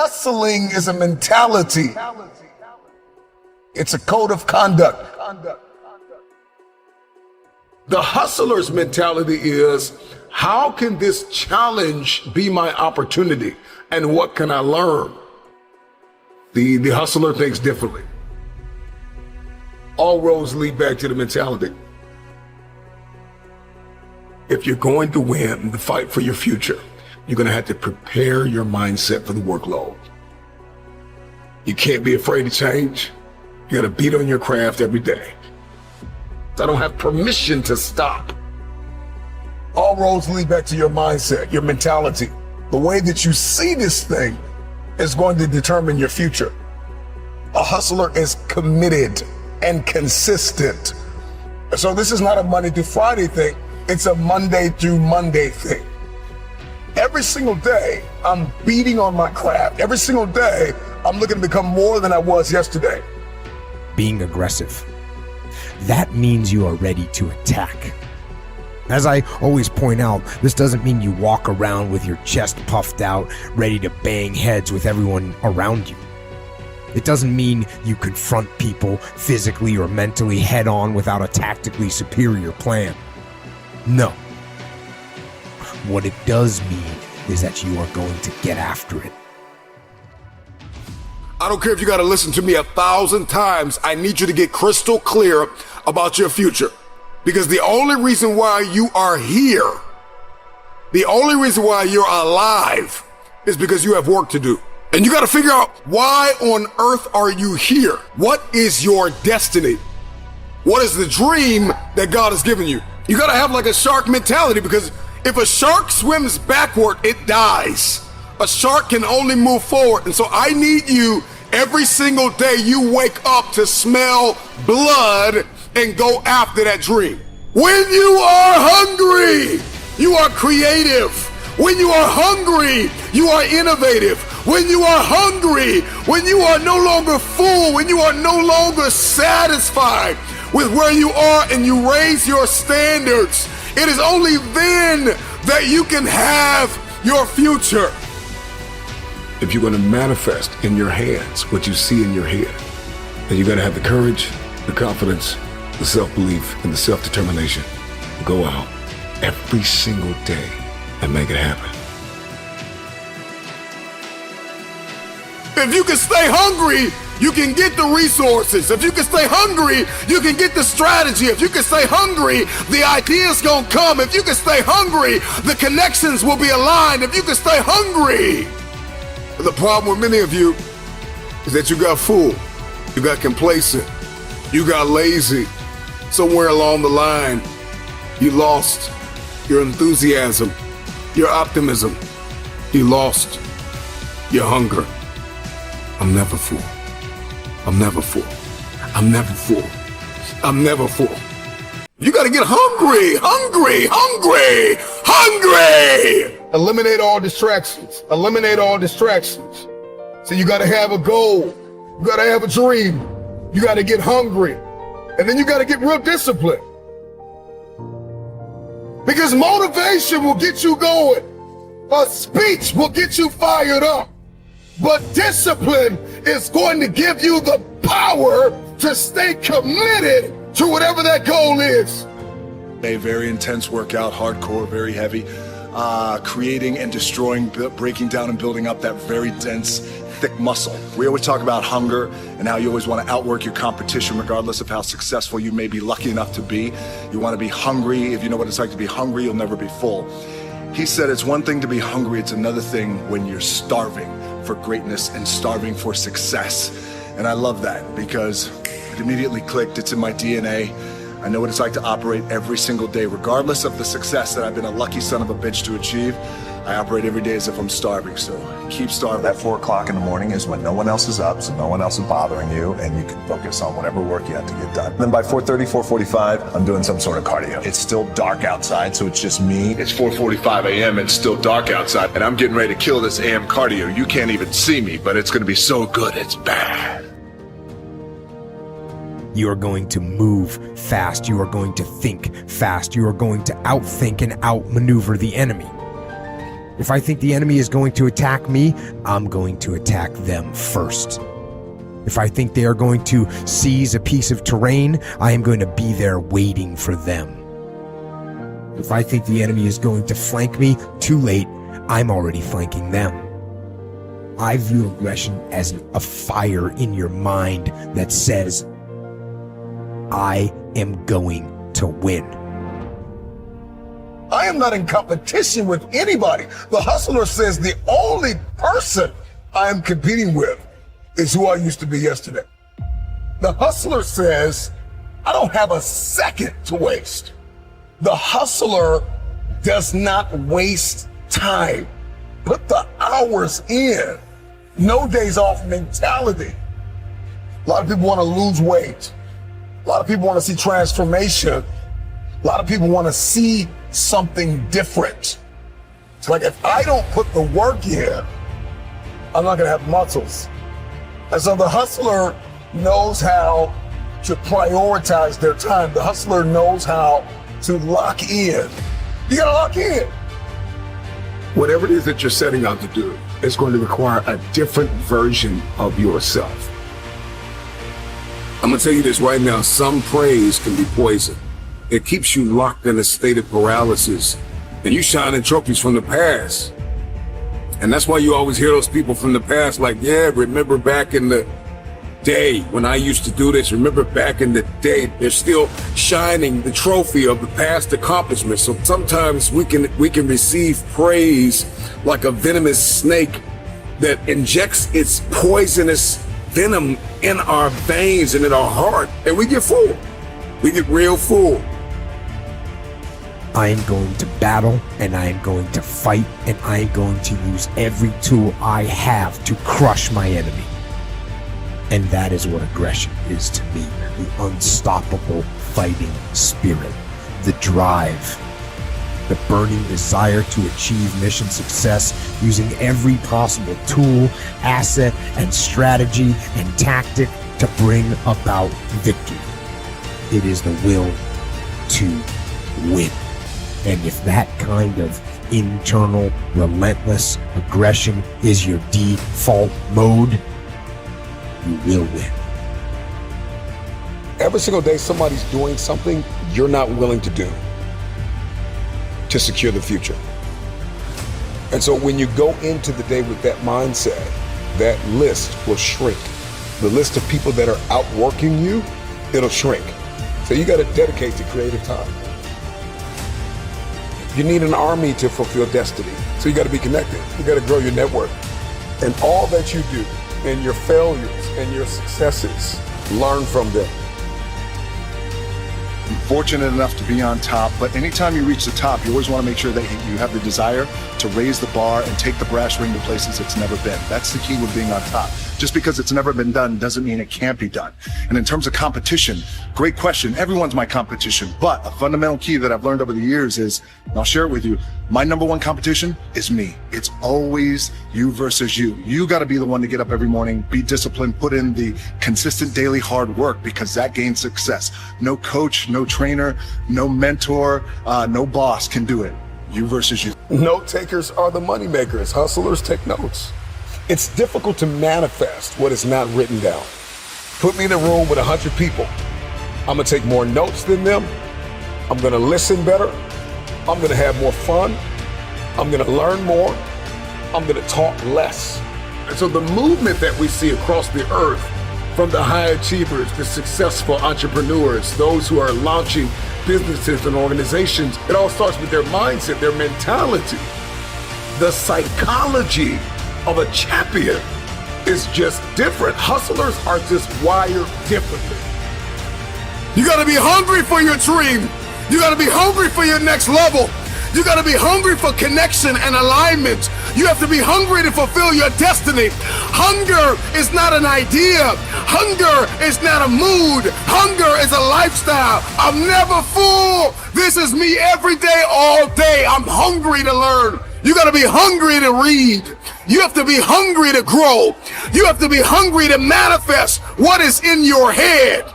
Hustling is a mentality. It's a code of conduct. The hustler's mentality is, how can this challenge be my opportunity? And what can I learn? The hustler thinks differently. All roads lead back to the mentality. If you're going to win the fight for your future, you're going to have to prepare your mindset for the workload. You can't be afraid to change. You got to beat on your craft every day. I don't have permission to stop. All roads lead back to your mindset, your mentality. The way that you see this thing is going to determine your future. A hustler is committed and consistent. So this is not a Monday through Friday thing. It's a Monday through Monday thing. Every single day, I'm beating on my craft. Every single day, I'm looking to become more than I was yesterday. Being aggressive. That means you are ready to attack. As I always point out, this doesn't mean you walk around with your chest puffed out, ready to bang heads with everyone around you. It doesn't mean you confront people physically or mentally head on without a tactically superior plan. No. What it does mean is that you are going to get after it. I don't care if you got to listen to me 1,000 times. I need you to get crystal clear about your future. Because the only reason why you are here, the only reason why you're alive is because you have work to do. And you got to figure out, why on earth are you here? What is your destiny? What is the dream that God has given you? You got to have like a shark mentality, because if a shark swims backward, it dies. A shark can only move forward. And so I need you every single day you wake up to smell blood and go after that dream. When you are hungry, you are creative. When you are hungry, you are innovative. When you are hungry, when you are no longer full, when you are no longer satisfied with where you are and you raise your standards, it is only then that you can have your future. If you're going to manifest in your hands what you see in your head, then you got to have the courage, the confidence, the self-belief, and the self-determination to go out every single day and make it happen. If you can stay hungry, you can get the resources. If you can stay hungry, you can get the strategy. If you can stay hungry, the ideas gonna come. If you can stay hungry, the connections will be aligned. If you can stay hungry. The problem with many of you is that you got fooled, you got complacent, you got lazy. Somewhere along the line, you lost your enthusiasm, your optimism. You lost your hunger. I'm never full. I'm never full. I'm never full. I'm never full. You gotta get hungry, hungry, hungry, hungry! Eliminate all distractions. Eliminate all distractions. So you gotta have a goal. You gotta have a dream. You gotta get hungry. And then you gotta get real disciplined. Because motivation will get you going. A speech will get you fired up. But discipline is going to give you the power to stay committed to whatever that goal is. A very intense workout, hardcore, very heavy, creating and destroying, breaking down and building up that very dense, thick muscle. We always talk about hunger and how you always want to outwork your competition regardless of how successful you may be lucky enough to be. You want to be hungry. If you know what it's like to be hungry, you'll never be full. He said it's one thing to be hungry, it's another thing when you're starving for greatness and starving for success. And I love that because it immediately clicked. It's in my DNA. I know what it's like to operate every single day, regardless of the success that I've been a lucky son of a bitch to achieve. I operate every day as if I'm starving, so keep starving. That 4 o'clock in the morning is when no one else is up, so no one else is bothering you, and you can focus on whatever work you have to get done. Then by 4:30, 4:45, I'm doing some sort of cardio. It's still dark outside, so it's just me. It's 4:45 a.m. It's still dark outside, and I'm getting ready to kill this AM cardio. You can't even see me, but it's going to be so good, it's bad. You are going to move fast. You are going to think fast. You are going to outthink and outmaneuver the enemy. If I think the enemy is going to attack me, I'm going to attack them first. If I think they are going to seize a piece of terrain, I am going to be there waiting for them. If I think the enemy is going to flank me, too late, I'm already flanking them. I view aggression as a fire in your mind that says, I am going to win. I am not in competition with anybody. The hustler says the only person I am competing with is who I used to be yesterday. The hustler says, I don't have a second to waste. The hustler does not waste time. Put the hours in. No days off mentality. A lot of people want to lose weight. A lot of people want to see transformation. A lot of people want to see something different. It's like, if I don't put the work in, I'm not going to have muscles. And so the hustler knows how to prioritize their time. The hustler knows how to lock in. You got to lock in. Whatever it is that you're setting out to do is going to require a different version of yourself. I'm going to tell you this right now. Some praise can be poison. It keeps you locked in a state of paralysis, and you shining trophies from the past. And that's why you always hear those people from the past like, yeah, remember back in the day when I used to do this. Remember back in the day. They're still shining the trophy of the past accomplishments. So sometimes we can receive praise like a venomous snake that injects its poisonous venom in our veins and in our heart, and we get full. We get real full. I am going to battle, and I am going to fight, and I am going to use every tool I have to crush my enemy. And that is what aggression is to me. The unstoppable fighting spirit, the drive, the burning desire to achieve mission success using every possible tool, asset, and strategy and tactic to bring about victory. It is the will to win. And if that kind of internal, relentless aggression is your default mode, you will win. Every single day, somebody's doing something you're not willing to do to secure the future. And so when you go into the day with that mindset, that list will shrink. The list of people that are outworking you, it'll shrink. So you got to dedicate to creative time. You need an army to fulfill destiny. So you got to be connected. You got to grow your network. And all that you do, and your failures and your successes, learn from them. I'm fortunate enough to be on top, but anytime you reach the top, you always want to make sure that you have the desire to raise the bar and take the brass ring to places it's never been. That's the key with being on top. Just because it's never been done doesn't mean it can't be done. And in terms of competition, great question. Everyone's my competition, but a fundamental key that I've learned over the years is, and I'll share it with you, my number one competition is me. It's always you versus you. You got to be the one to get up every morning, be disciplined, put in the consistent daily hard work, because that gains success. No coach, no trainer, no mentor, no boss can do it. You versus you. Note takers are the money makers. Hustlers take notes. It's difficult to manifest what is not written down. Put me in a room with 100 people. I'm gonna take more notes than them. I'm gonna listen better. I'm gonna have more fun. I'm gonna learn more. I'm gonna talk less. And so the movement that we see across the earth, from the high achievers, the successful entrepreneurs, those who are launching businesses and organizations, it all starts with their mindset, their mentality. The psychology of a champion is just different. Hustlers are just wired differently. You gotta be hungry for your dream. You gotta be hungry for your next level. You gotta be hungry for connection and alignment. You have to be hungry to fulfill your destiny. Hunger is not an idea. Hunger is not a mood. Hunger is a lifestyle. I'm never full. This is me every day, all day. I'm hungry to learn. You gotta be hungry to read. You have to be hungry to grow. You have to be hungry to manifest what is in your head.